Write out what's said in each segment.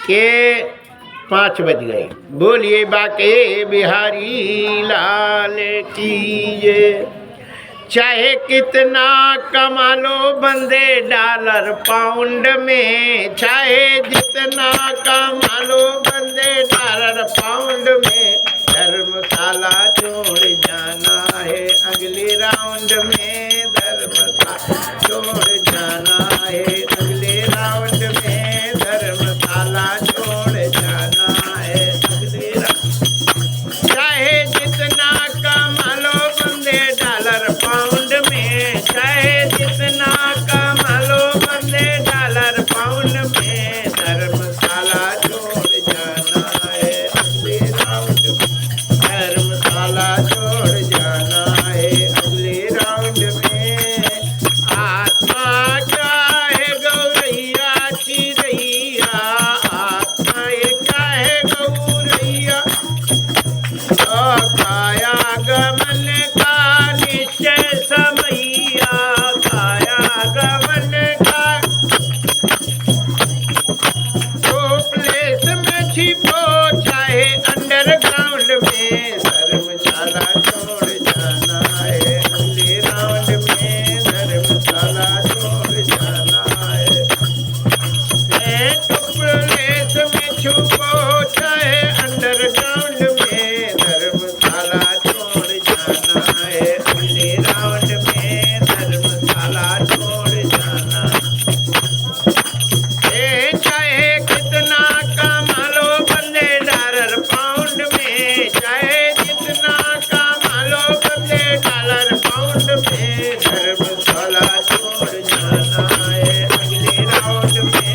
के 5 बज गए। बोलिए बाके बिहारी लाल की जय। चाहे कितना कमा लो बंदे डॉलर पाउंड में, चाहे जितना कमा लो बंदे डॉलर पाउंड में, धर्मशाला छोड़ जाना है अगले राउंड में, धर्मशाला छोड़ जाना है अगले राउंड में, धर्मशाला छोड़ जाना है अगले राउंड। चाहे जितना कमा लो बंदे डॉलर पाउंड में, चाहे जितना कमा लो बंदे डॉलर पाउंड में, धर्मशाला छोड़ जाना है अगले राउंड में, धर्मशाला छोड़ जाना है अगले राउंड में। आत्मा क्या है गौरैया चिरैया, आत्मा ये क्या है गौरैया, काया गमन का निश्चय समैया, काया गमन का तो प्लेस में छिपो चाहे अंडरग्राउंड में, धर्मशाला छोड़ जाना है अगले राउंड में, धर्मशाला छोड़ जाना है। तो प्लेस में छुपो चाहे अंडरग्राउंड में, धर्मशाला छोड़ जाना है अगले राउंड में, धर्मशाला छोड़ जाना। चाहे कितना कमा लो बंदे डॉलर पाउंड में, चाहे जितना कमा लो बंदे डॉलर पाउंड में, धर्मशाला छोड़ जाना है अगले राउंड में,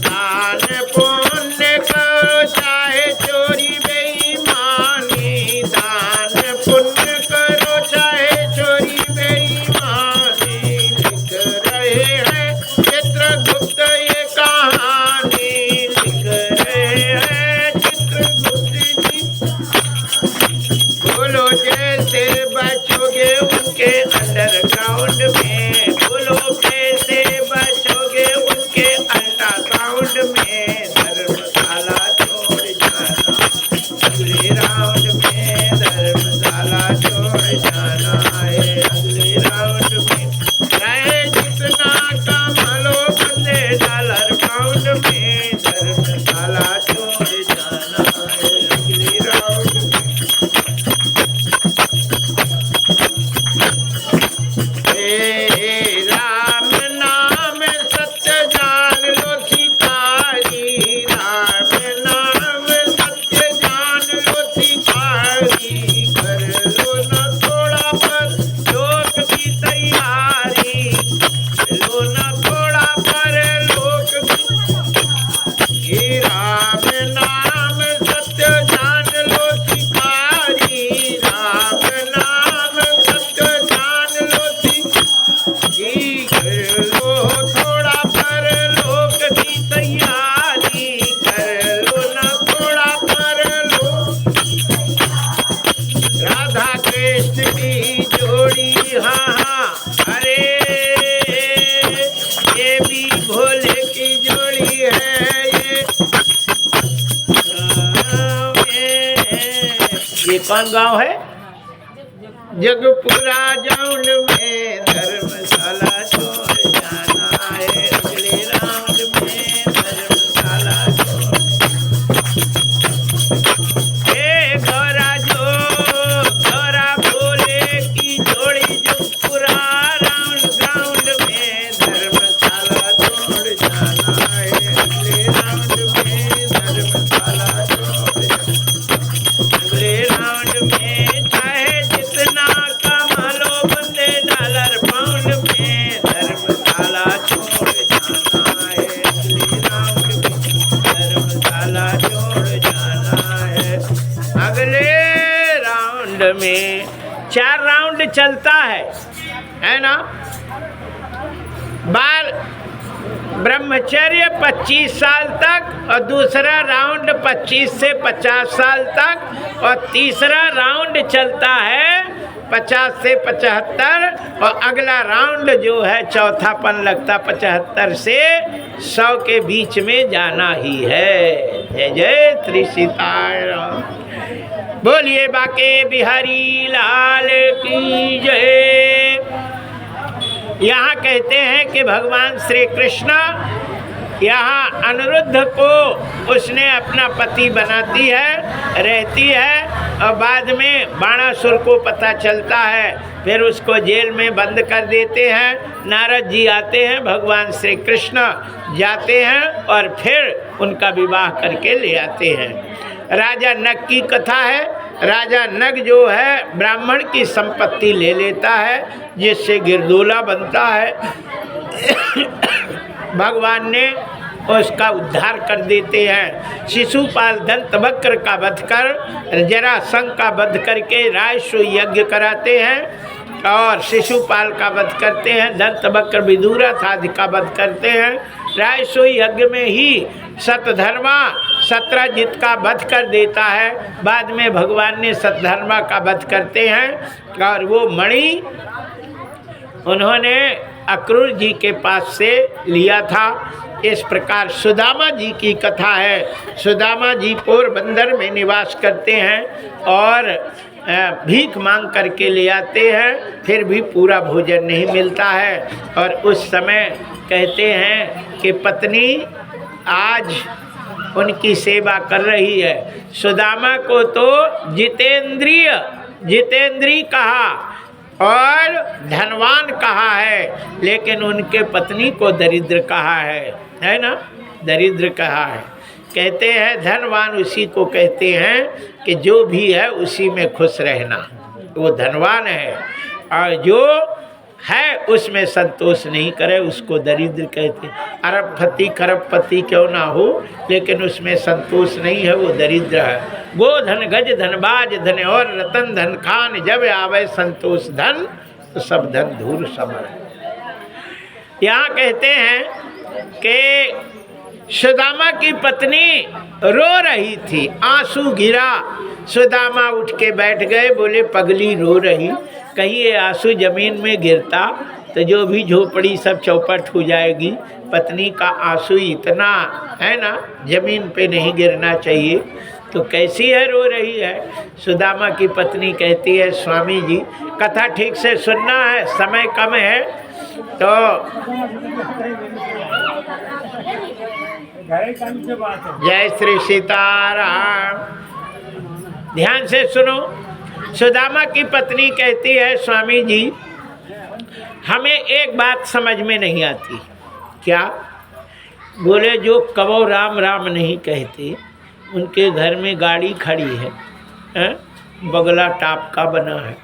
दान पुण्य करो चाहे चोरी बेईमानी, दान पुण्य करो चाहे चोरी बेईमानी, लिख रहे हैं चित्रगुप्त ये कहानी, लिख रहे हैं चित्रगुप्त जी। बोलो जैसे बचोगे उनके अंडरग्राउंड में, बोलो कैसे बचोगे उनके अल्ट्रासाउंड में, धर्मशाला छोड़ जाना अगले राउंड में, धर्मशाला छोड़ जाना है अगले राउंड में। चाहे जितना कमा लो बंदे डॉलर पाउंड में, धर्मशाला छोड़ जाना है अगले राउंड में। राम नाम सत्य जान लो सिकारी, राम नाम सत्य जान लो सिकारी, कर लो न थोड़ा पर लोक की तैयारी, लो न थोड़ा पर लोक की। राम नाम सत्य जान लो सिकारी, राम नाम सत्य जान लो सिकारी, कर लो थोड़ा पर लोक की तैयारी, कर लो न थोड़ा पर लोक। राधा कृष्ण की जोड़ी हाँ हाँ, अरे ये भी भोले की जोड़ी है ये कौन गांव है? जगपुरा जाउंड में, धर्मशाला छोड़ जाना है अगले राउंड में, धर्मशाला छोड़। गौरा भोले की जोड़ी जगपुरा राउंड में, धर्मशाला छोड़ जाना है अगले राउंड में, धर्मशाला छोड़ अगले राउंड में। चाहे जितना कमा लो बंदे डॉलर पाउंड में, धर्मशाला छोड़ जाना है अगले राउंड में, धर्मशाला छोड़ जाना है अगले राउंड में। 4 राउंड चलता है ना। बाल ब्रह्मचर्य 25 साल तक और दूसरा राउंड 25 से 50 साल तक और तीसरा राउंड चलता है 50 से 75 और अगला राउंड जो है चौथापन लगता 75 से 100 के बीच में जाना ही है। जय जय श्री सीताराम। बोलिए बाके बिहारी लाल की जय। यहाँ कहते हैं कि भगवान श्री कृष्ण यहाँ अनिरुद्ध को उसने अपना पति बनाती है, रहती है, और बाद में बाणासुर को पता चलता है, फिर उसको जेल में बंद कर देते हैं। नारद जी आते हैं, भगवान श्री कृष्ण जाते हैं और फिर उनका विवाह करके ले आते हैं। राजा नग की कथा है। राजा नग जो है ब्राह्मण की संपत्ति ले लेता है, जिससे गिरदोला बनता है। भगवान ने उसका उद्धार कर देते हैं। शिशुपाल दंतवक्र का वध कर, जरासंध का वध करके रायसु यज्ञ कराते हैं और शिशुपाल का वध करते हैं। दंतवक्र विदुरथ आदि का वध करते हैं। रायसु यज्ञ में ही सतधर्मा सत्रजित का वध कर देता है। बाद में भगवान ने सतधर्मा का वध करते हैं और वो मणि उन्होंने अक्रूर जी के पास से लिया था। इस प्रकार सुदामा जी की कथा है। सुदामा जी पोरबंदर में निवास करते हैं और भीख मांग करके ले आते हैं, फिर भी पूरा भोजन नहीं मिलता है। और उस समय कहते हैं कि पत्नी आज उनकी सेवा कर रही है। सुदामा को तो जितेंद्रीय कहा और धनवान कहा है, लेकिन उनके पत्नी को दरिद्र कहा है ना, दरिद्र कहा है। कहते हैं धनवान उसी को कहते हैं कि जो भी है उसी में खुश रहना, वो धनवान है, और जो है उसमें संतोष नहीं करे उसको दरिद्र कहते हैं। अरबपति खरबपति क्यों ना हो, लेकिन उसमें संतोष नहीं है, वो दरिद्र है। गोधन गज धनबाज धन और रतन धन खान, जब आवे संतोष धन तो सब धन धूल समर। यहाँ कहते हैं कि सुदामा की पत्नी रो रही थी, आंसू गिरा। सुदामा उठ के बैठ गए, बोले पगली रो रही, कहीं ये आंसू जमीन में गिरता तो जो भी झोपड़ी सब चौपट हो जाएगी। पत्नी का आंसू इतना है ना, जमीन पे नहीं गिरना चाहिए, तो कैसी है रो रही है। सुदामा की पत्नी कहती है स्वामी जी कथा ठीक से सुनना है, समय कम है, तो जय श्री सीताराम, ध्यान से सुनो। सुदामा की पत्नी कहती है स्वामी जी हमें एक बात समझ में नहीं आती। क्या? बोले जो कबो राम राम नहीं कहते, उनके घर में गाड़ी खड़ी है, बगला टाप का बना है,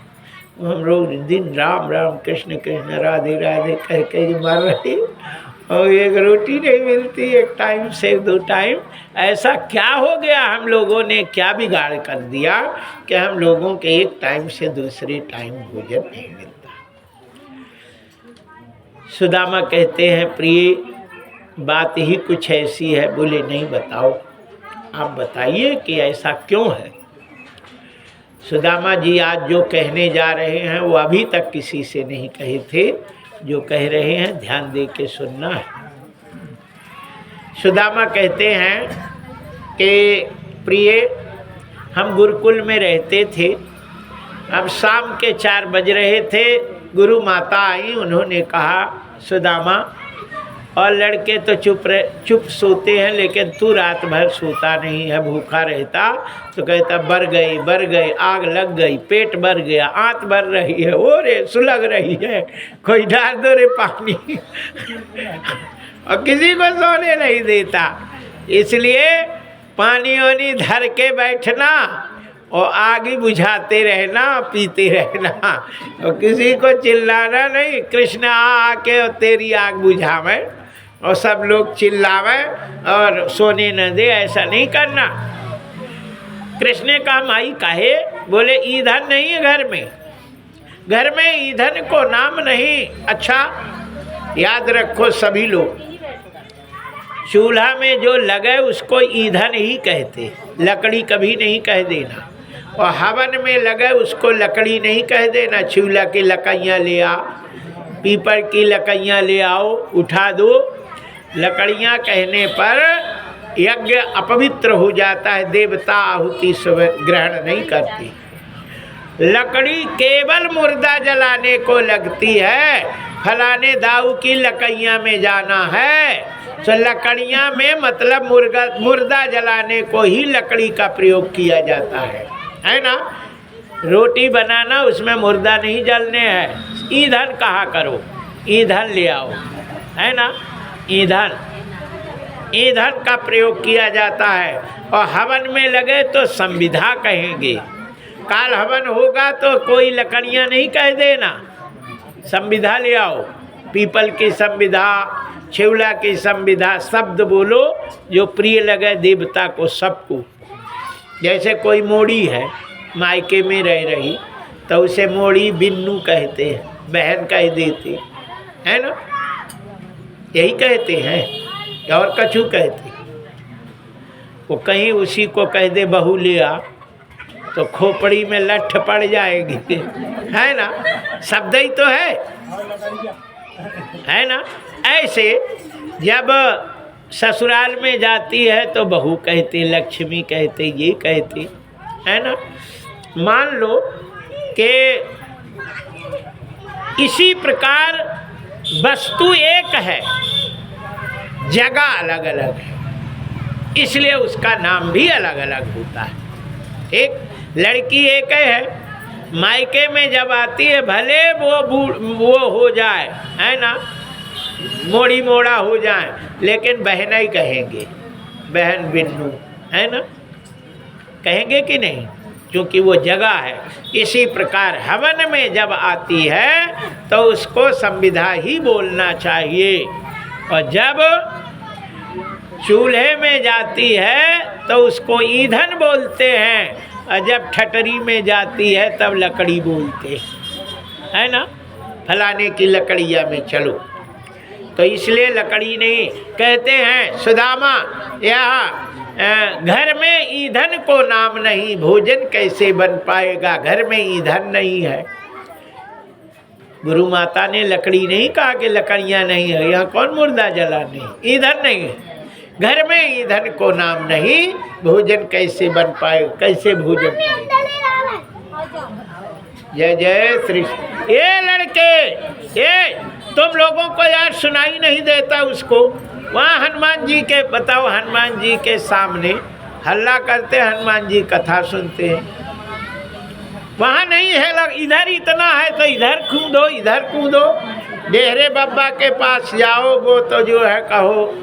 हम लोग दिन राम राम कृष्ण कृष्ण राधे राधे कह के मर रहे, और एक रोटी नहीं मिलती, एक टाइम से 2 टाइम। ऐसा क्या हो गया, हम लोगों ने क्या बिगाड़ कर दिया कि हम लोगों के एक टाइम से दूसरे टाइम भोजन नहीं मिलता। सुदामा कहते हैं प्रिय बात ही कुछ ऐसी है। बोले नहीं, बताओ, आप बताइए कि ऐसा क्यों है। सुदामा जी आज जो कहने जा रहे हैं वो अभी तक किसी से नहीं कहे थे, जो कह रहे हैं ध्यान दे के सुनना है। सुदामा कहते हैं कि प्रिय हम गुरुकुल में रहते थे, अब शाम के 4 बज रहे थे, गुरु माता आई, उन्होंने कहा सुदामा और लड़के तो चुप सोते हैं, लेकिन तू रात भर सोता नहीं है, भूखा रहता। तो कहता बर गई, आग लग गई, पेट भर गया, आंत भर रही है, ओ रे सुलग रही है, कोई डाल दो रे पानी और किसी को सोने नहीं देता। इसलिए पानी वानी धर के बैठना और आग ही बुझाते रहना, पीते रहना, और किसी को चिल्लाना नहीं, कृष्ण आके और तेरी आग बुझावे और सब लोग चिल्लावे और सोने न दे, ऐसा नहीं करना। कृष्ण ने कहा माई काहे? बोले ईंधन नहीं है घर में ईंधन को नाम नहीं। अच्छा याद रखो सभी लोग, चूल्हा में जो लगे उसको ईंधन ही कहते, लकड़ी कभी नहीं कह देना। और हवन में लगे उसको लकड़ी नहीं कह देना, चूल्हा की लकड़ियाँ ले आ, पीपल की लकड़ियाँ ले आओ, उठा दो। लकड़ियाँ कहने पर यज्ञ अपवित्र हो जाता है, देवता आहुति ग्रहण नहीं करती। लकड़ी केवल मुर्दा जलाने को लगती है, फलाने दाऊ की लकड़ियाँ में जाना है तो लकड़ियाँ में मतलब मुर्दा जलाने को ही लकड़ी का प्रयोग किया जाता है ना। रोटी बनाना उसमें मुर्दा नहीं जलने हैं, ईंधन कहा करो, ईंधन ले आओ, है ना। ईंधन का प्रयोग किया जाता है। और हवन में लगे तो संविधा कहेंगे, काल हवन होगा तो कोई लकड़ियाँ नहीं कह देना, संविधा ले आओ, पीपल की संविधा, छेवला की संविधा, शब्द बोलो जो प्रिय लगे देवता को सबको। जैसे कोई मोड़ी है मायके में रह रही तो उसे मोड़ी बिन्नू कहते हैं, बहन कह देते है ना, यही कहते हैं और कछु कहते। वो कहीं उसी को कह दे बहू ले आ तो खोपड़ी में लठ पड़ जाएगी, है ना, शब्द ही तो है ना। ऐसे जब ससुराल में जाती है तो बहू कहते, लक्ष्मी कहते, ये कहते, है ना। मान लो कि इसी प्रकार वस्तु एक है, जगह अलग अलग है, इसलिए उसका नाम भी अलग अलग होता है। एक लड़की एक है, मायके में जब आती है भले वो हो जाए, है ना, मोड़ी मोड़ा हो जाए, लेकिन बहन ही कहेंगे, बहन बिन्नू, है ना, कहेंगे कि नहीं, क्योंकि वो जगह है। इसी प्रकार हवन में जब आती है तो उसको संविधा ही बोलना चाहिए, और जब चूल्हे में जाती है तो उसको ईंधन बोलते हैं, और जब ठटरी में जाती है तब लकड़ी बोलते है ना। फलाने की लकड़िया में चलो, तो इसलिए लकड़ी नहीं कहते हैं। सुदामा, यहाँ घर में ईंधन को नाम नहीं, भोजन कैसे बन पाएगा, घर में ईंधन नहीं है। गुरु माता ने लकड़ी नहीं कहा कि लकड़ियाँ नहीं है, यहाँ कौन मुर्दा जलाने, ईंधन नहीं है, घर में ईंधन को नाम नहीं, भोजन कैसे बन पाए, कैसे भोजन जय जय श्री। ये लड़के, ये तुम लोगों को यार सुनाई नहीं देता उसको, वहाँ हनुमान जी के बताओ, हनुमान जी के सामने हल्ला करते, हनुमान जी कथा सुनते हैं, वहाँ नहीं है लग, इधर इतना है तो इधर कूदो, इधर कूदो, डेहरे बाबा के पास जाओ, वो तो जो है कहो,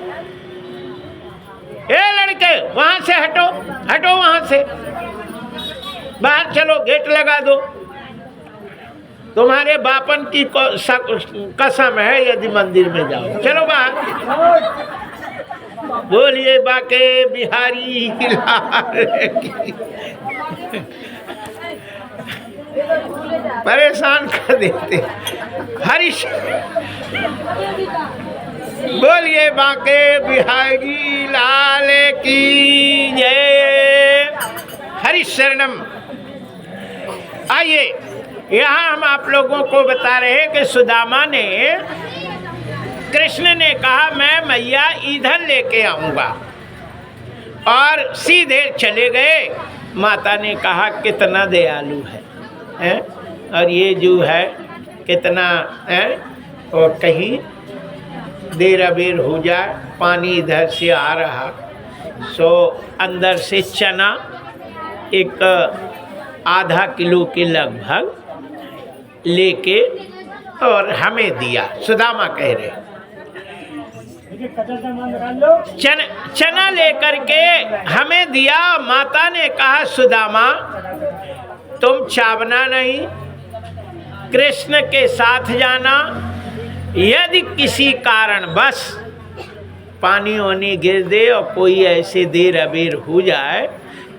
ए लड़के वहाँ से हटो, हटो वहाँ से, बाहर चलो, गेट लगा दो, तुम्हारे बापन की कसम है यदि मंदिर में जाओ, चलो बाहर। बोलिए बाके बिहारी लाल की। परेशान कर देते हरीश। बोलिए बाके बिहारी लाल की जय। हरीश शरणम। आइए, यहाँ हम आप लोगों को बता रहे हैं कि सुदामा ने, कृष्ण ने कहा मैं मैया ईंधन लेके आऊँगा, और सीधे चले गए। माता ने कहा कितना दयालु है, और ये जो है कितना है, और कहीं देर अबेर हो जाए, पानी इधर से आ रहा, सो अंदर से चना एक आधा किलो के लगभग लेके और हमें दिया। सुदामा कह रहे चना लेकर के हमें दिया। माता ने कहा सुदामा तुम चावना नहीं, कृष्ण के साथ जाना, यदि किसी कारण बस पानी वानी गिर दे और कोई ऐसे देर अबेर हो जाए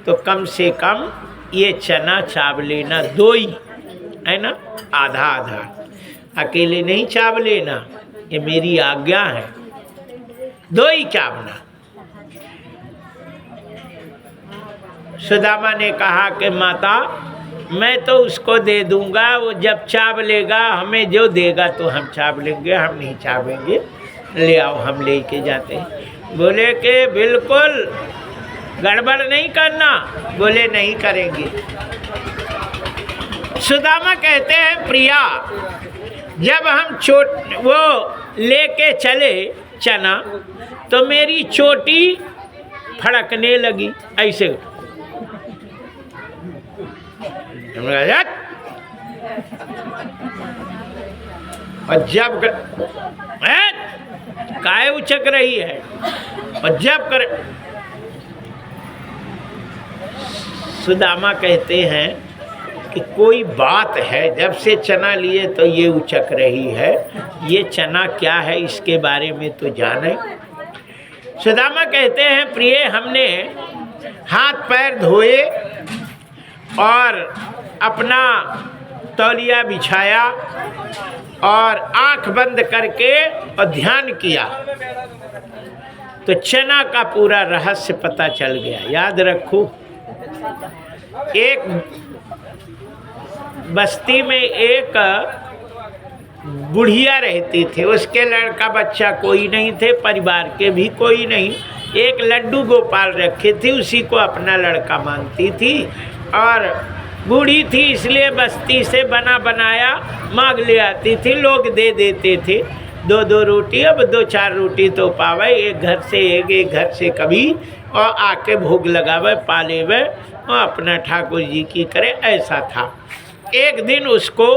तो कम से कम ये चना चाव लेना, दो ही है ना, आधा आधा, अकेले नहीं चाव लेना, ये मेरी आज्ञा है, दो ही चावना। सुदामा ने कहा कि माता मैं तो उसको दे दूंगा, वो जब चाव लेगा हमें जो देगा तो हम चाव लेंगे, हम नहीं चावेंगे, ले आओ हम लेके जाते हैं। बोले कि बिल्कुल गड़बड़ नहीं करना। बोले नहीं करेंगे। सुदामा कहते हैं प्रिया जब हम वो लेके चले चना तो मेरी चोटी फड़कने लगी ऐसे। और जब काय उचक रही है और जब कर सुदामा कहते हैं कि कोई बात है, जब से चना लिए तो ये उचक रही है, ये चना क्या है इसके बारे में तो जाने। सुदामा कहते हैं प्रिय हमने हाथ पैर धोए और अपना तौलिया बिछाया और आंख बंद करके और ध्यान किया तो चना का पूरा रहस्य पता चल गया। याद रखो एक बस्ती में एक बुढ़िया रहती थी, उसके लड़का बच्चा कोई नहीं थे, परिवार के भी कोई नहीं। एक लड्डू गोपाल रखे थे, उसी को अपना लड़का मानती थी और बूढ़ी थी इसलिए बस्ती से बना बनाया मांग ले आती थी, लोग दे देते थे। 2-2 रोटी, अब 2-4 रोटी तो पावे, एक घर से एक घर से कभी, और आके भोग लगावे पालेवे और अपना ठाकुर जी की करे, ऐसा था। एक दिन उसको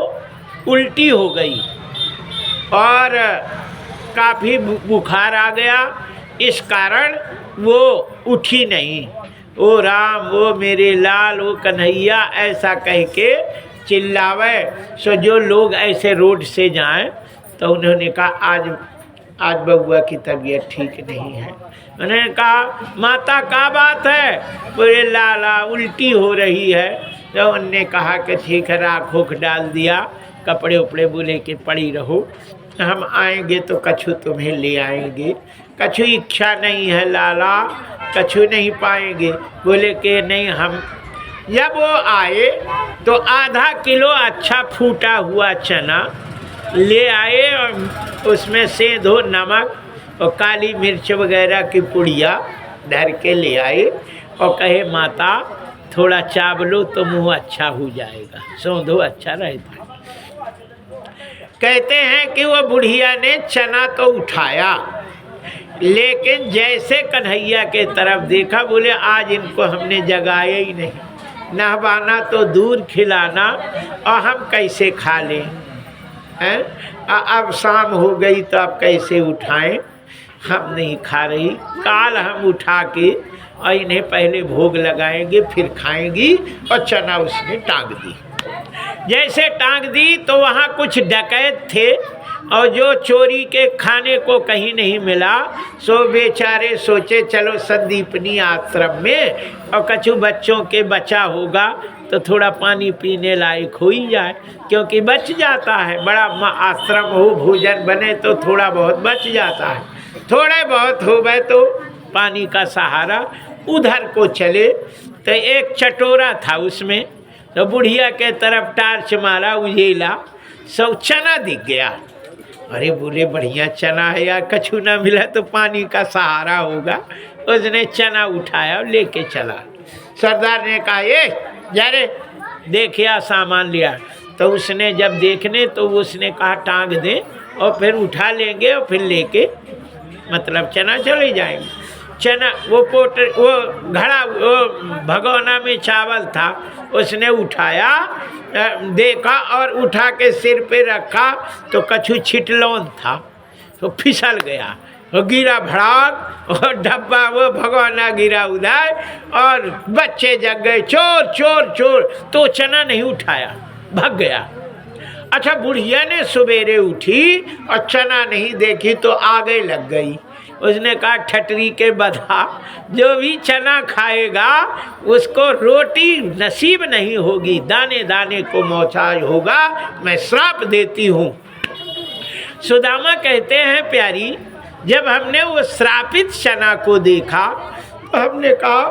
उल्टी हो गई और काफ़ी बुखार आ गया, इस कारण वो उठी नहीं। ओ राम, वो मेरे लाल, वो कन्हैया, ऐसा कह के चिल्लावे। सो जो लोग ऐसे रोड से जाएं तो उन्होंने कहा आज बबुआ की तबीयत ठीक नहीं है। उन्होंने कहा माता क्या बात है? बोले लाला उल्टी हो रही है। तो उनने कहा कि ठीक है, राख होख डाल दिया, कपड़े उपड़े बोले कि पड़ी रहो, हम आएंगे तो कछु तुम्हें ले आएंगे। कछु इच्छा नहीं है लाला, कछु नहीं पाएंगे। बोले कि नहीं, हम जब वो आए तो आधा किलो अच्छा फूटा हुआ चना ले आए और उसमें सेंधो नमक और काली मिर्च वगैरह की पुड़िया धर के ले आए और कहे माता थोड़ा चावलो तो मुँह अच्छा हो जाएगा, सौंधो अच्छा रहता। कहते हैं कि वो बुढ़िया ने चना तो उठाया, लेकिन जैसे कन्हैया के तरफ देखा, बोले आज इनको हमने जगाया ही नहीं, नहवाना तो दूर, खिलाना और हम कैसे खा लें हैं? अब शाम हो गई तो अब कैसे उठाएं, हम नहीं खा रही, काल हम उठा के और इन्हें पहले भोग लगाएंगे फिर खाएंगी। और चना उसने टांग दी। जैसे टांग दी तो वहाँ कुछ डकैत थे और जो चोरी के खाने को कहीं नहीं मिला, सो बेचारे सोचे चलो संदीपनी आश्रम में और कछु बच्चों के बचा होगा तो थोड़ा पानी पीने लायक हो ही जाए, क्योंकि बच जाता है, बड़ा आश्रम हो, भोजन बने तो थोड़ा बहुत बच जाता है, थोड़े बहुत हो गए तो पानी का सहारा। उधर को चले तो एक चटोरा था, उसमें तो बुढ़िया के तरफ टार्च मारा, उजेला, सब चना दिख गया। अरे बोले बढ़िया चना है यार, कछु ना मिला तो पानी का सहारा होगा। उसने चना उठाया और लेके चला। सरदार ने कहा ये जा रे देखिया सामान लिया। तो उसने जब देखने तो उसने कहा टांग दे और फिर उठा लेंगे और फिर लेके मतलब चना चले जाएंगे। चना वो घड़ा वो भगोना में चावल था, उसने उठाया, देखा और उठा के सिर पे रखा तो कछु छिटलौन था, तो फिसल गया, वो गिरा भड़ाक और डब्बा वो भगोना गिरा उधर और बच्चे जग गए, चोर चोर चोर। तो चना नहीं उठाया, भाग गया। अच्छा, बुढ़िया ने सवेरे उठी और चना नहीं देखी तो आगे लग गई। उसने कहा ठटरी के बधा, जो भी चना खाएगा उसको रोटी नसीब नहीं होगी, दाने दाने को मोहताज होगा, मैं श्राप देती हूँ। सुदामा कहते हैं प्यारी, जब हमने वो श्रापित चना को देखा तो हमने कहा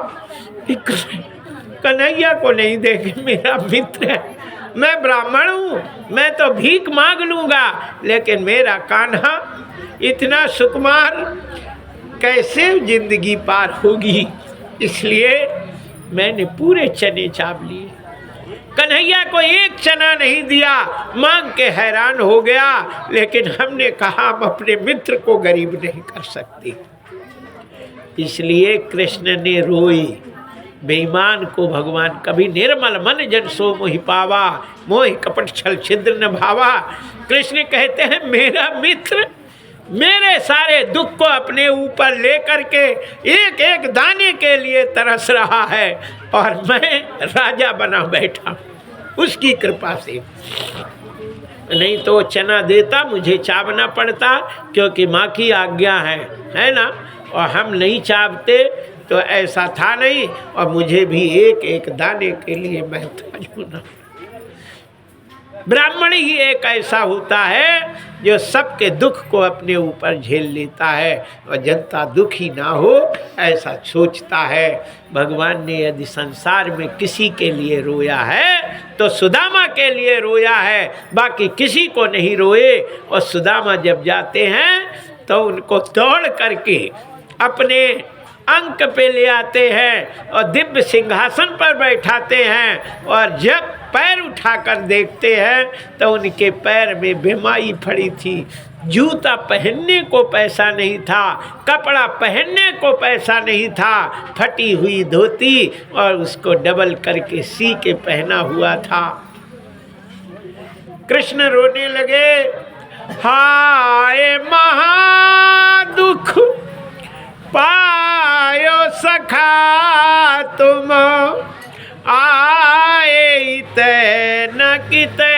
कन्हैया को नहीं देखे, मेरा मित्र है, मैं ब्राह्मण हूँ, मैं तो भीख मांग लूँगा, लेकिन मेरा कान्हा इतना सुकुमार, कैसे जिंदगी पार होगी। इसलिए मैंने पूरे चने चाव लिए, कन्हैया को एक चना नहीं दिया, मांग के हैरान हो गया। लेकिन हमने कहा हम अपने मित्र को गरीब नहीं कर सकते, इसलिए कृष्ण ने रोए। बेईमान को भगवान कभी निर्मल मन जन सो मोहि पावा, मोह कपट छल छिद्र न भावा। कृष्ण कहते हैं मेरा मित्र मेरे सारे दुख को अपने ऊपर लेकर के एक एक दाने के लिए तरस रहा है, और मैं राजा बना बैठा उसकी कृपा से। नहीं तो चना देता, मुझे चावना पड़ता, क्योंकि माँ की आज्ञा है ना, और हम नहीं चावते तो ऐसा था नहीं, और मुझे भी एक एक दाने के लिए महताज होना। ब्राह्मण ही एक ऐसा होता है जो सबके दुख को अपने ऊपर झेल लेता है, और जनता दुखी ना हो ऐसा सोचता है। भगवान ने यदि संसार में किसी के लिए रोया है तो सुदामा के लिए रोया है, बाकी किसी को नहीं रोए। और सुदामा जब जाते हैं तो उनको दौड़ करके अपने अंक पे ले आते हैं और दिव्य सिंहासन पर बैठाते हैं, और जब पैर उठाकर देखते हैं तो उनके पैर में बीमारी पड़ी थी, जूता पहनने को पैसा नहीं था, कपड़ा पहनने को पैसा नहीं था, फटी हुई धोती और उसको डबल करके सी के पहना हुआ था। कृष्ण रोने लगे, हाय महादुख पायो सखा तुम, आए ते न किते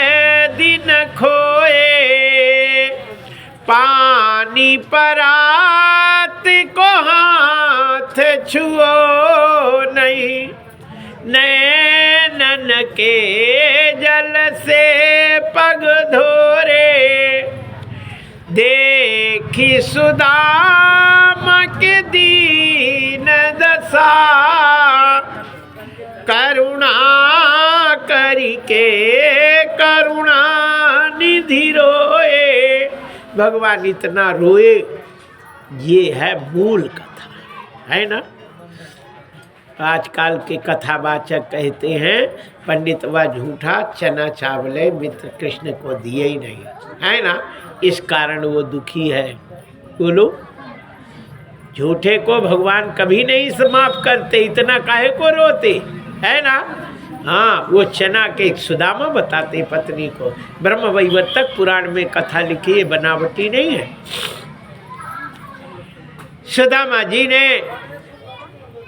दिन खोए, पानी परात को हाथ छुओ नहीं, नैनन के जल से पग धोरे, देखी सुदामा के दीन दशा, करुणा करके करुणा निधि रोए। भगवान इतना रोए, ये है मूल कथा, है ना। आजकल के कथावाचक कहते हैं पंडित व झूठा, चना चावले मित्र कृष्ण को दिए ही नहीं, है ना, इस कारण वो दुखी है। बोलो, झूठे को भगवान कभी नहीं समाप्त करते, इतना काहे को रोते, है ना। हाँ, वो चना के सुदामा बताते पत्नी को, ब्रह्म वैवर्तक पुराण में कथा लिखी है, बनावटी नहीं है। सुदामा जी ने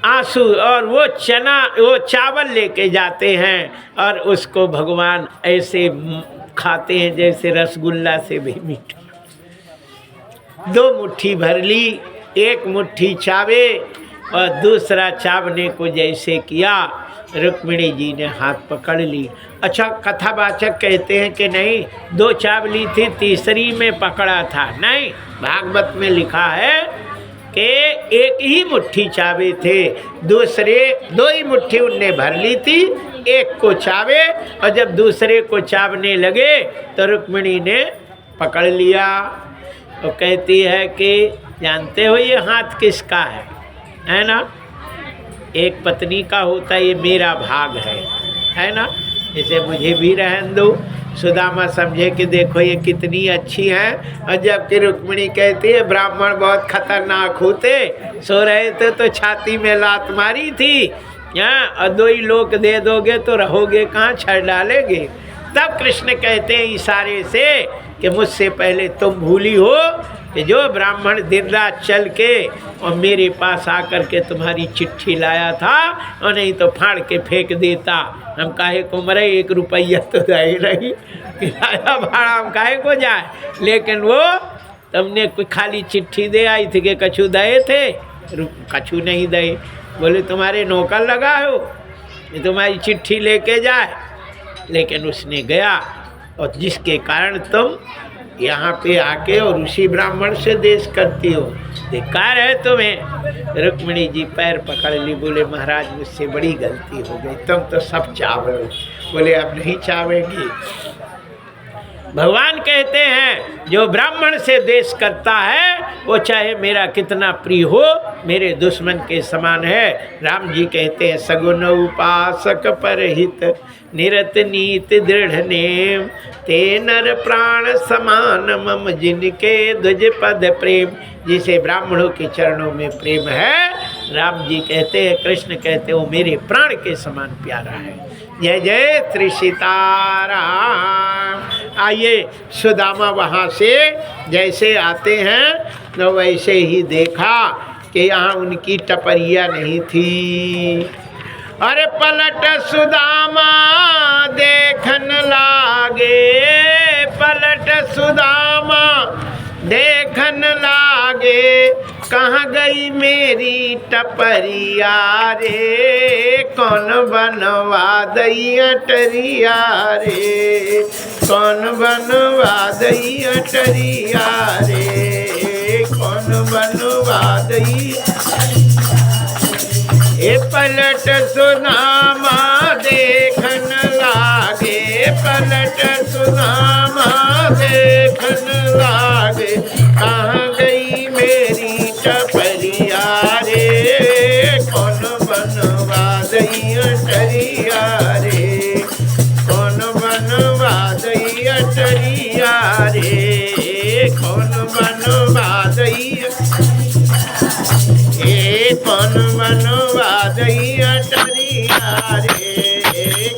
आंसू और वो चना, वो चावल लेके जाते हैं, और उसको भगवान ऐसे खाते हैं जैसे रसगुल्ला से भी मीठा। 2 मुट्ठी भर ली, 1 मुट्ठी चावे और दूसरा चावने को जैसे किया, रुक्मिणी जी ने हाथ पकड़ ली। अच्छा, कथावाचक कहते हैं कि नहीं, 2 चावली थी, तीसरी में पकड़ा था, नहीं, भागवत में लिखा है कि 1 ही मुट्ठी चावे थे, दूसरे 2 ही मुट्ठी उनने भर ली थी, 1 को चावे, और जब दूसरे को चावने लगे तो रुक्मिणी ने पकड़ लिया। तो कहती है कि जानते हो ये हाथ किसका है ना। एक पत्नी का होता है, ये मेरा भाग है ना, इसे मुझे भी रहने दो। सुदामा समझे कि देखो ये कितनी अच्छी है, और जबकि रुक्मिणी कहती है ब्राह्मण बहुत खतरनाक होते, सो रहे थे तो छाती में लात मारी थी, और 2 ही लोग दे दोगे तो रहोगे कहाँ, छड़ डालेंगे। तब कृष्ण कहते हैं इशारे से कि मुझसे पहले तुम भूली हो कि जो ब्राह्मण दिन रात चल के और मेरे पास आकर के तुम्हारी चिट्ठी लाया था, और नहीं तो फाड़ के फेंक देता, हम काहे को मरे, 1 रुपया तो दे नहीं, किराया भाड़ा हम काहे को जाए। लेकिन वो तुमने कोई खाली चिट्ठी दे आई थी कि कछु दे थे, कछु नहीं दे, बोले तुम्हारे नौकर लगा हो, ये तुम्हारी चिट्ठी लेके जाए। लेकिन उसने गया, और जिसके कारण तुम यहाँ पे आके और उसी ब्राह्मण से देश करती हो, धिक्कार है तुम्हें। रुक्मिणी जी पैर पकड़ ली, बोले महाराज मुझसे बड़ी गलती हो गई, तुम तो सब चावो। बोले अब नहीं चावेंगी। भगवान कहते हैं जो ब्राह्मण से देश करता है वो चाहे मेरा कितना प्रिय हो, मेरे दुश्मन के समान है। राम जी कहते हैं सगुन उपासक परहित निरत नीत दृढ़ नेम, ते नर प्राण समान मम जिनके द्विज पद प्रेम। जिसे ब्राह्मणों के चरणों में प्रेम है, राम जी कहते हैं, कृष्ण कहते हैं वो मेरे प्राण के समान प्यारा है। जय जय श्री सीताराम। आइए सुदामा वहाँ से जैसे आते हैं तो वैसे ही देखा कि यहाँ उनकी टपरिया नहीं थी। अरे पलट सुदामा देखन लागे, पलट सुदामा देखन लागे, कहाँ गई मेरी टपरिया रे, कौन बनवा दई अटरिया रे, कौन बनवा दई अटरिया रे, कौन बनवा दई। ए पलट सुदामा देखन लागे, पलट सुदामा देखन लागे, कहाँ गई मेरी टपरिया रे, कौन बनवा दई अटरिया रे, कौन बनवा दई अटरिया रे, कौन बनवा दई। कौन बनवा दई अटरिया रे,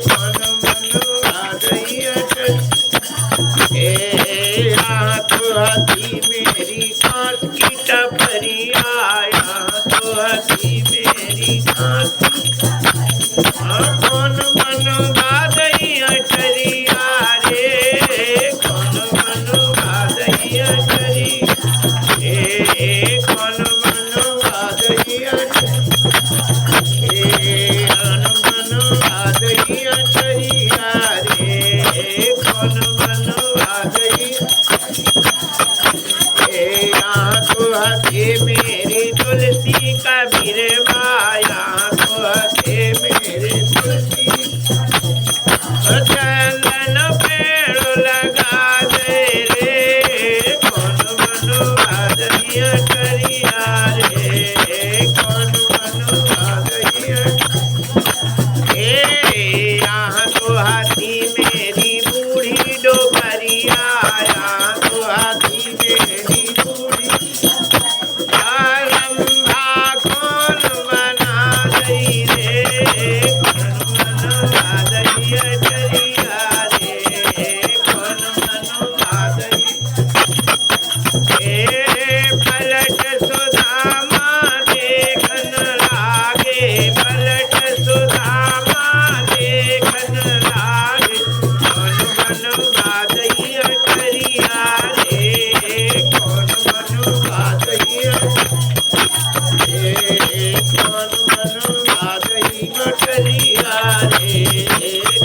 कौन बनवा दई अटरिया। तो हथी मेरी कांच की टपरिया, तो हथी मेरी कांच। कौन बनवा दई अटरिया रे, कौन बनवा दई अटरिया, कौन बनवा दई अटरिया, बनवा दई अटरिया रे, कौन बनवा दई। यहाँ तो हथे मेरी तुलसी कबीर माया, तो हथे मेरे तुलसी चंदन पेड़ लगा दे रे, कौन बनवा दई अटरिया रे, कौन बनवा दई। यहाँ तो हाथी मेरी बूढ़ी डोकरिया, यहाँ तो हाथी मेरी बूढ़ी लंबा कौन बना दई रे, कौन बनवा दई अटरिया रे, कौन बनवा दई। पलट सुदामा देखन लागे, पलट सुदामा देखन लागे, कौन बनवा दई अटरिया रे, कौन बनवा दई, कौन बनवा दई अटरिया रे,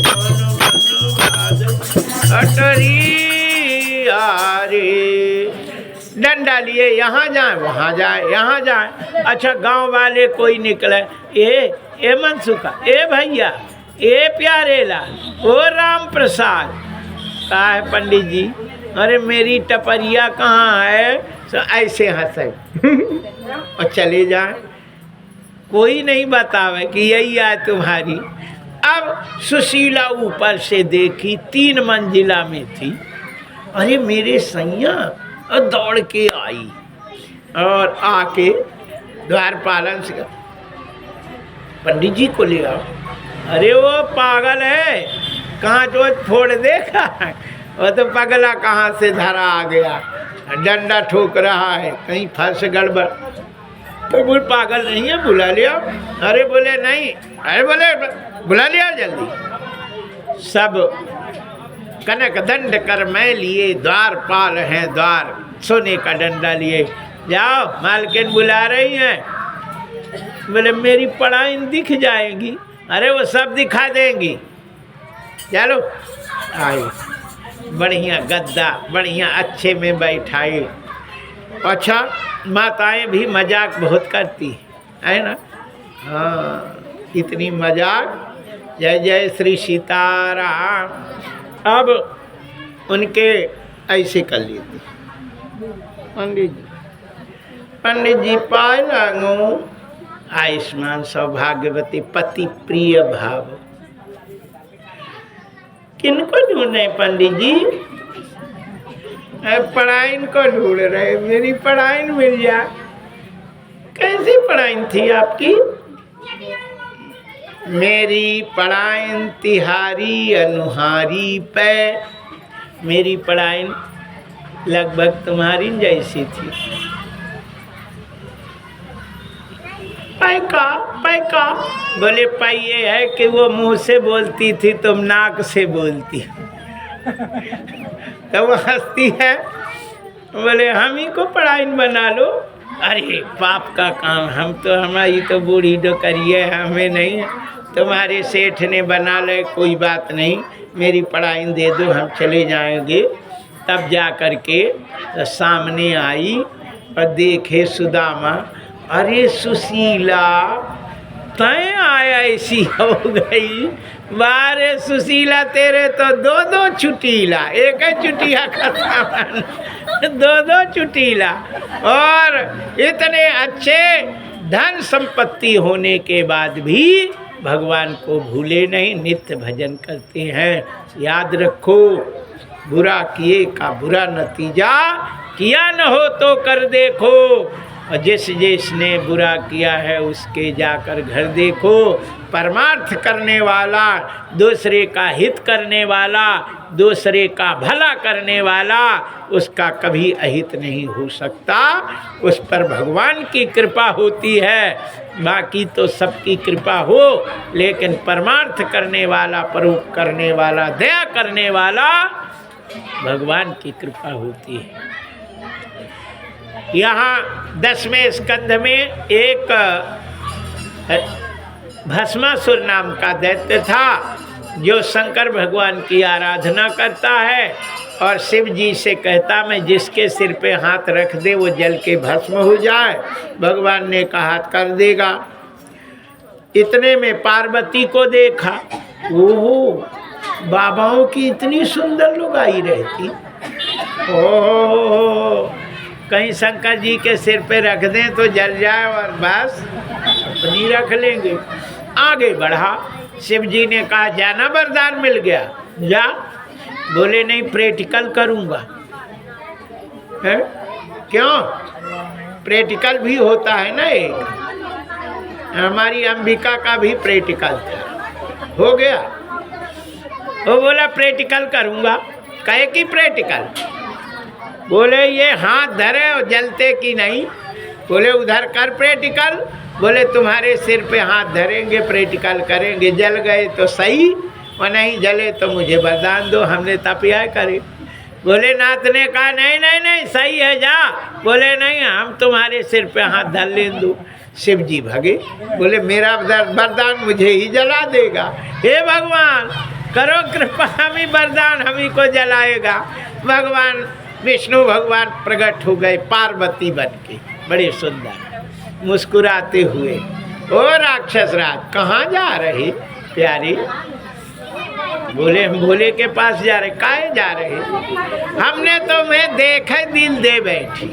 कौन बनवा दई अटरिया रे। डंडा लिए यहाँ जाए वहाँ जाए, यहाँ जाए। अच्छा गांव वाले कोई निकले, ए मनसुखा, ए भैया, ए प्यारे लाल, ओ राम प्रसाद, कहा है पंडित जी? अरे मेरी टपरिया कहाँ है? तो ऐसे हंसे और चले जाए, कोई नहीं बतावे कि यही है तुम्हारी। अब सुशीला ऊपर से देखी, 3 मंजिला में थी। अरे मेरे सैया, और दौड़ के आई और आके द्वारपालन से पंडित जी को ले आओ। अरे वो पागल है, कहाँ जो फोड़ देखा, वो तो पगला कहाँ से धरा आ गया, डंडा ठोक रहा है, कहीं फंस गड़बड़। तो बोल पागल नहीं है, बुला लिया। अरे बोले नहीं, अरे बोले बुला लिया जल्दी। सब कनक दंड कर मैं लिए, द्वारपाल हैं द्वार, सोने का डंडा लिए। जाओ मालकिन बुला रही हैं। बोले मेरी पढ़ाई दिख जाएगी। अरे वो सब दिखा देंगी, चलो। आई बढ़िया गद्दा बढ़िया अच्छे में बैठाए। अच्छा, माताएं भी मजाक बहुत करती है ना। हाँ, इतनी मजाक। जय जय श्री सीताराम। अब उनके ऐसे कर लेते पंडित जी पाए लागो आयुष्मान सौभाग्यवती पति प्रिय भाव। किनको ढूंढे पंडित जी? पढ़ाई को ढूंढ रहे, मेरी पढ़ाई मिल जाए। कैसी पढ़ाई थी आपकी? मेरी पढ़ाई तिहारी अनुहारी पे। मेरी पढ़ाई लगभग तुम्हारी जैसी थी। पैका पैका बोले पाई ये है कि वो मुंह से बोलती थी, तुम नाक से बोलती। तो वो हंसती है, बोले हम ही को पढ़ाई बना लो। अरे पाप का काम, हम तो हमारी तो बूढ़ी डो करिए, हमें नहीं। तुम्हारे सेठ ने बना ले, कोई बात नहीं, मेरी पढ़ाई दे दो, हम चले जाएंगे। तब जा कर के सामने आई और देखे सुदामा। अरे सुशीला तय आया ऐसी हो गई। बारे सुशीला तेरे तो दो दो चुटीला, एक है चुटिया का सामान, दो दो चुटीला। और इतने अच्छे धन संपत्ति होने के बाद भी भगवान को भूले नहीं, नित्य भजन करते हैं। याद रखो, बुरा किए का बुरा नतीजा, किया न हो तो कर देखो। और जिसने बुरा किया है उसके जाकर घर देखो। परमार्थ करने वाला, दूसरे का हित करने वाला, दूसरे का भला करने वाला, उसका कभी अहित नहीं हो सकता। उस पर भगवान की कृपा होती है, बाकी तो सबकी कृपा हो, लेकिन परमार्थ करने वाला, परोप करने वाला, दया करने वाला, भगवान की कृपा होती है। यहाँ 10वें स्कंध में एक भस्मासुर नाम का दैत्य था, जो शंकर भगवान की आराधना करता है और शिव जी से कहता मैं जिसके सिर पे हाथ रख दे वो जल के भस्म हो जाए। भगवान ने कहा कर देगा। इतने में पार्वती को देखा। ओहो, बाबाओं की इतनी सुंदर लुगाई रहती। ओहो, कहीं शंकर जी के सिर पे रख दें तो जल जाए और बस अपनी रख लेंगे। आगे बढ़ा। शिव जी ने कहा जाना, वरदान मिल गया, जा। बोले नहीं, प्रैक्टिकल करूँगा। है क्यों? प्रैक्टिकल भी होता है ना। एक हमारी अंबिका का भी प्रैक्टिकल था, हो गया। वो बोला प्रैक्टिकल करूँगा। कहे कि प्रैक्टिकल? बोले ये हाथ धरे और जलते कि नहीं। बोले उधर कर प्रैक्टिकल। बोले तुम्हारे सिर पे हाथ धरेंगे, प्रैक्टिकल करेंगे, जल गए तो सही और नहीं जले तो मुझे वरदान दो, हमने तपस्या करे। बोले नाथ ने कहा नहीं नहीं नहीं सही है, जा। बोले नहीं, हम तुम्हारे सिर पे हाथ धर ले दो। शिव जी भगे। बोले मेरा वरदान मुझे ही जला देगा। हे भगवान करो कृपा, हम ही वरदान हम ही को जलाएगा। भगवान विष्णु भगवान प्रकट हो गए पार्वती बन के, बड़े सुंदर मुस्कुराते हुए। ओ राक्षस राज, कहाँ जा रहे प्यारे? बोले हम भोले के पास जा रहे। काहे जा रहे? हमने तो मैं देखे दिल दे बैठी,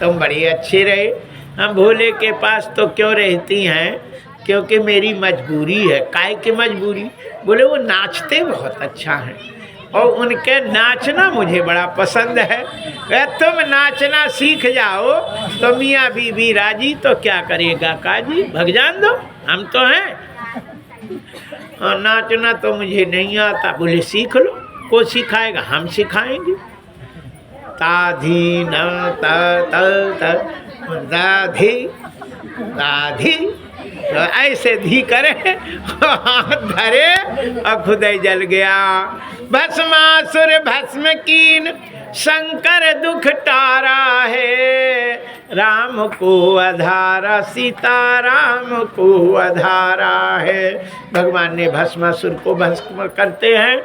तुम बड़ी अच्छी रहे। हम भोले के पास तो क्यों रहती हैं? क्योंकि मेरी मजबूरी है। काहे की मजबूरी? बोले वो नाचते बहुत अच्छा है और उनके नाचना मुझे बड़ा पसंद है। तुम नाचना सीख जाओ तो मियाँ बीबी राजी, तो क्या करेगा काजी, भग जान दो, हम तो हैं। और नाचना तो मुझे नहीं आता। बोले सीख लो। को सिखाएगा? हम सिखाएंगे। ताधी न ताधी ताधी, तो ऐसे धी करे, हाथ धरे और खुद ही जल गया। भस्मासुर भस्म कीन, शंकर दुख टारा है। राम को अधारा, सीता राम को अधारा है। भगवान ने भस्मासुर को भस्म करते हैं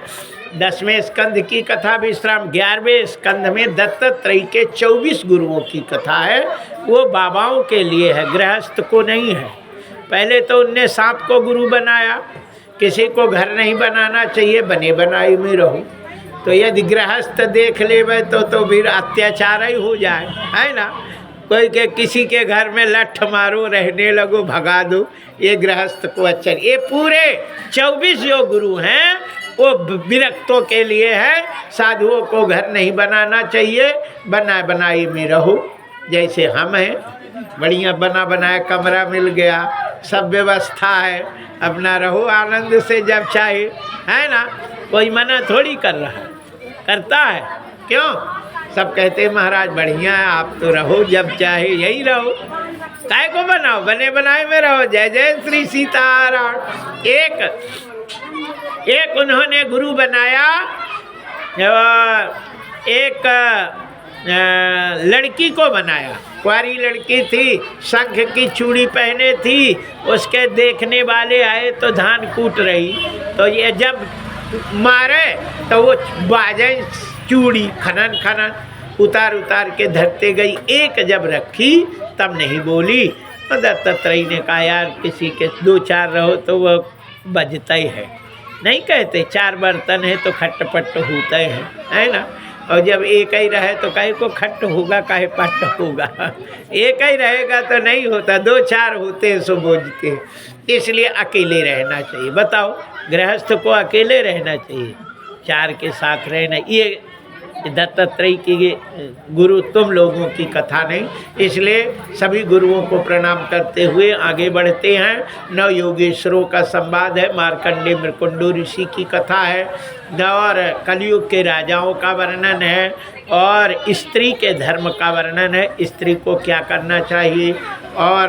10वें स्कंद की कथा विश्राम, 11वें स्कंद में दत्तात्रेय के 24 गुरुओं की कथा है। वो बाबाओं के लिए है, गृहस्थ को नहीं है। पहले तो उनने सांप को गुरु बनाया। किसी को घर नहीं बनाना चाहिए, बने बनाई में रहो। तो यदि गृहस्थ देख लेवे तो फिर अत्याचार ही हो जाए, है ना। कोई के किसी के घर में लठ मारो, रहने लगो, भगा दो, ये गृहस्थ को अच्छा। ये पूरे 24 जो गुरु हैं वो विरक्तों के लिए है। साधुओं को घर नहीं बनाना चाहिए, बना बनाई में रहो। जैसे हम हैं, बढ़िया बना बनाया कमरा मिल गया, सब व्यवस्था है, अपना रहो आनंद से जब चाहे, है ना। कोई मना थोड़ी कर रहा है, करता है क्यों? सब कहते हैं महाराज बढ़िया है, आप तो रहो जब चाहे यही रहो, काय को बनाओ, बने बनाए में रहो। जय जय श्री सीताराम। एक उन्होंने गुरु बनाया, एक लड़की को बनाया। कुंवारी लड़की थी, शंख की चूड़ी पहने थी। उसके देखने वाले आए तो धान कूट रही, तो ये जब मारे तो वो बाजे चूड़ी खनन खनन उतार उतार के धरते गई। एक जब रखी तब नहीं बोली। तो दत्तात्रेय ने कहा यार किसी के 2-4 रहो तो वह बजता ही है, नहीं कहते 4 बर्तन है तो खट्ट-पट्ट होता है ना। और जब एक ही रहे तो काहे को खट्ट होगा, काहे पट्ट होगा। एक ही रहेगा तो नहीं होता, 2-4 होते हैं सो बोझते हैं। इसलिए अकेले रहना चाहिए। बताओ, गृहस्थ को अकेले रहना चाहिए, 4 के साथ रहना। ये दत्तात्रेय की गुरु तुम लोगों की कथा नहीं। इसलिए सभी गुरुओं को प्रणाम करते हुए आगे बढ़ते हैं। 9 योगेश्वरों का संवाद है, मार्कंडेय मृकुंडू ऋषि की कथा है, और कलयुग के राजाओं का वर्णन है, और स्त्री के धर्म का वर्णन है, स्त्री को क्या करना चाहिए, और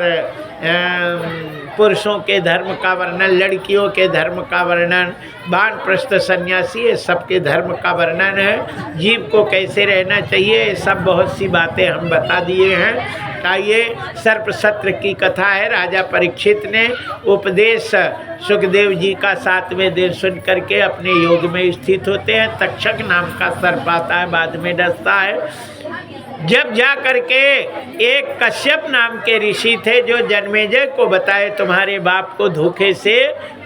पुरुषों के धर्म का वर्णन, लड़कियों के धर्म का वर्णन, वानप्रस्थ सन्यासी, ये सबके धर्म का वर्णन है। जीव को कैसे रहना चाहिए, ये सब बहुत सी बातें हम बता दिए हैं। आइए, सर्प सत्र की कथा है। राजा परीक्षित ने उपदेश सुखदेव जी का 7वें दिन सुन करके अपने योग में स्थित होते हैं। तक्षक नाम का सर्प आता है, बाद में डसता है। जब जा करके एक कश्यप नाम के ऋषि थे जो जन्मेजय को बताए तुम्हारे बाप को धोखे से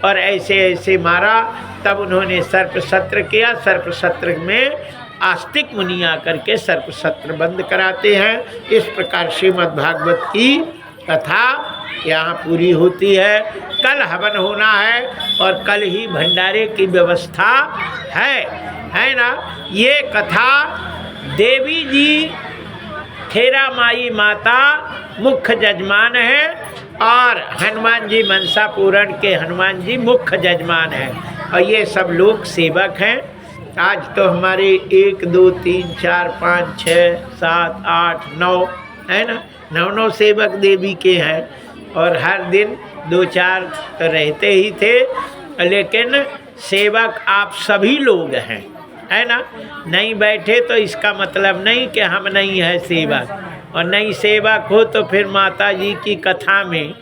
और ऐसे ऐसे मारा, तब उन्होंने सर्प सत्र किया। सर्प सत्र में आस्तिक मुनि आकर के सर्प सत्र बंद कराते हैं। इस प्रकार श्रीमद् भागवत की कथा यहाँ पूरी होती है। कल हवन होना है और कल ही भंडारे की व्यवस्था है ना। ये कथा देवी जी खेरा माई माता मुख्य जजमान है, और हनुमान जी मनसा पूरण के हनुमान जी मुख्य जजमान हैं, और ये सब लोग सेवक हैं। आज तो हमारे 1 2 3 4 5 6 7 8 9 है ना, 9 सेवक देवी के हैं, और हर दिन 2-4 तो रहते ही थे, लेकिन सेवक आप सभी लोग हैं, है ना। नहीं बैठे तो इसका मतलब नहीं कि हम नहीं है सेवक, और नहीं सेवक हो तो फिर माता जी की कथा में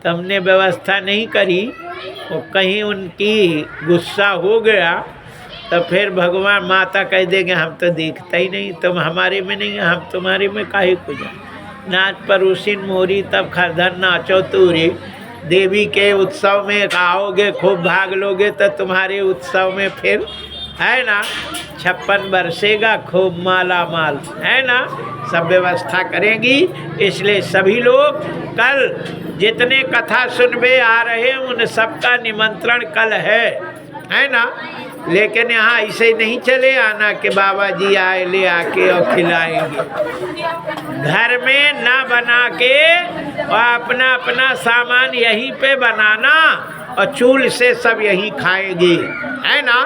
तो हमने व्यवस्था नहीं करी, और कहीं उनकी गुस्सा हो गया तो फिर भगवान माता कह देंगे हम तो देखता ही नहीं, तुम हमारे में नहीं, हम तुम्हारे में काहे को जाए। नाच परोसिन मोरी तब खरधर नाचो तूरी। देवी के उत्सव में आओगे, खूब भाग लोगे तो तुम्हारे उत्सव में फिर है ना 56 बरसेगा, खूब माला माल, है ना, सब व्यवस्था करेंगी। इसलिए सभी लोग कल जितने कथा सुनबे आ रहे हैं उन सबका निमंत्रण कल है ना। लेकिन यहाँ ऐसे नहीं चले आना कि बाबा जी आए ले आके और खिलाएंगे। घर में ना बना के और अपना अपना सामान यहीं पे बनाना, और चूल से सब यही खाएंगे, है ना।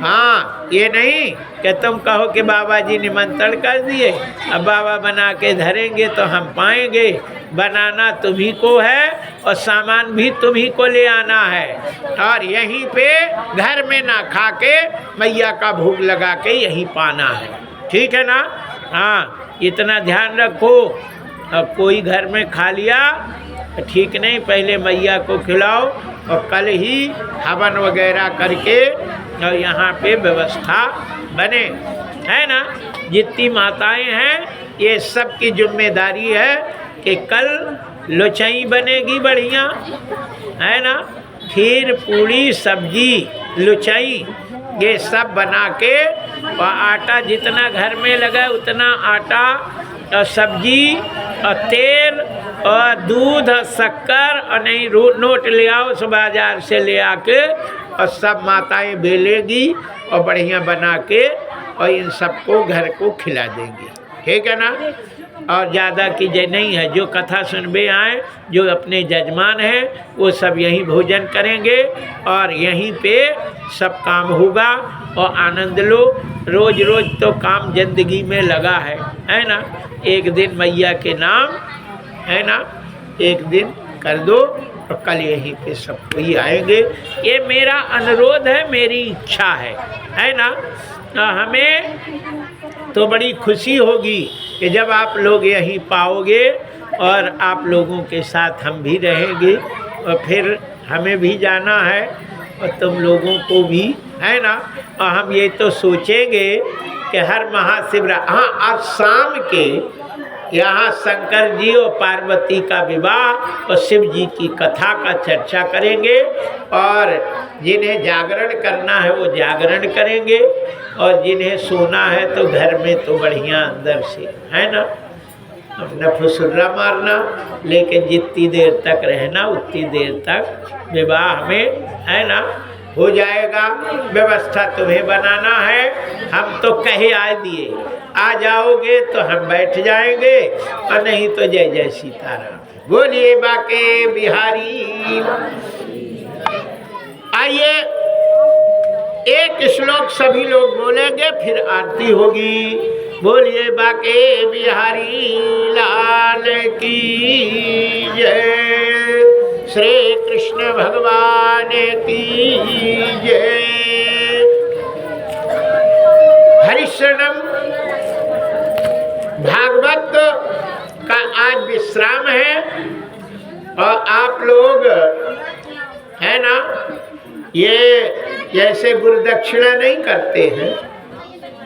हाँ, ये नहीं कि तुम कहो कि बाबा जी निमंत्रण कर दिए, अब बाबा बना के धरेंगे तो हम पाएंगे। बनाना तुम्ही को है और सामान भी तुम्ही को ले आना है, और यहीं पे घर में ना खा के मैया का भोग लगा के यहीं पाना है, ठीक है ना। हाँ, इतना ध्यान रखो। अब कोई घर में खा लिया ठीक नहीं, पहले मैया को खिलाओ, और कल ही हवन वगैरह करके और यहाँ पे व्यवस्था बने, है ना। जितनी माताएं हैं ये सब की जिम्मेदारी है कि कल लुचाई बनेगी बढ़िया, है ना। खीर पूड़ी सब्जी लुचाई ये सब बना के, और आटा जितना घर में लगा उतना आटा और सब्जी और तेल और दूध और शक्कर, और नहीं नोट ले आओ उस बाजार से ले आके, और सब माताएं बेलेगी और बढ़िया बना के और इन सबको घर को खिला देंगी, ठीक है ना। और ज़्यादा की जय नहीं है, जो कथा सुनबे आए, जो अपने जजमान हैं वो सब यहीं भोजन करेंगे और यहीं पे सब काम होगा और आनंद लो। रोज रोज तो काम जिंदगी में लगा है ना। एक दिन मैया के नाम, है ना, एक दिन कर दो और कल यहीं पे सब कोई आएंगे। ये मेरा अनुरोध है, मेरी इच्छा है ना। हमें तो बड़ी खुशी होगी कि जब आप लोग यहीं पाओगे और आप लोगों के साथ हम भी रहेंगे, और फिर हमें भी जाना है और तुम लोगों को भी, है ना। और हम ये तो सोचेंगे कि हर महाशिवरात्रि, हाँ, आज शाम के यहाँ शंकर जी और पार्वती का विवाह और शिव जी की कथा का चर्चा करेंगे, और जिन्हें जागरण करना है वो जागरण करेंगे, और जिन्हें सोना है तो घर में तो बढ़िया अंदर से, है ना, अपना फुसुर्रा मारना, लेकिन जितनी देर तक रहना उतनी देर तक विवाह में, है ना, हो जाएगा। व्यवस्था तुम्हें बनाना है, हम तो कहे आ दिए, आ जाओगे तो हम बैठ जाएंगे, और नहीं तो जय जय सीताराम। बोलिए बाके बिहारी। आइए एक श्लोक सभी लोग बोलेंगे, फिर आरती होगी। बोलिए बाके बिहारी लाल की जय, श्री कृष्ण भगवान की जय। हरिशरणम भागवत का आज विश्राम है, और आप लोग, है ना, ये जैसे गुरु दक्षिणा नहीं करते हैं,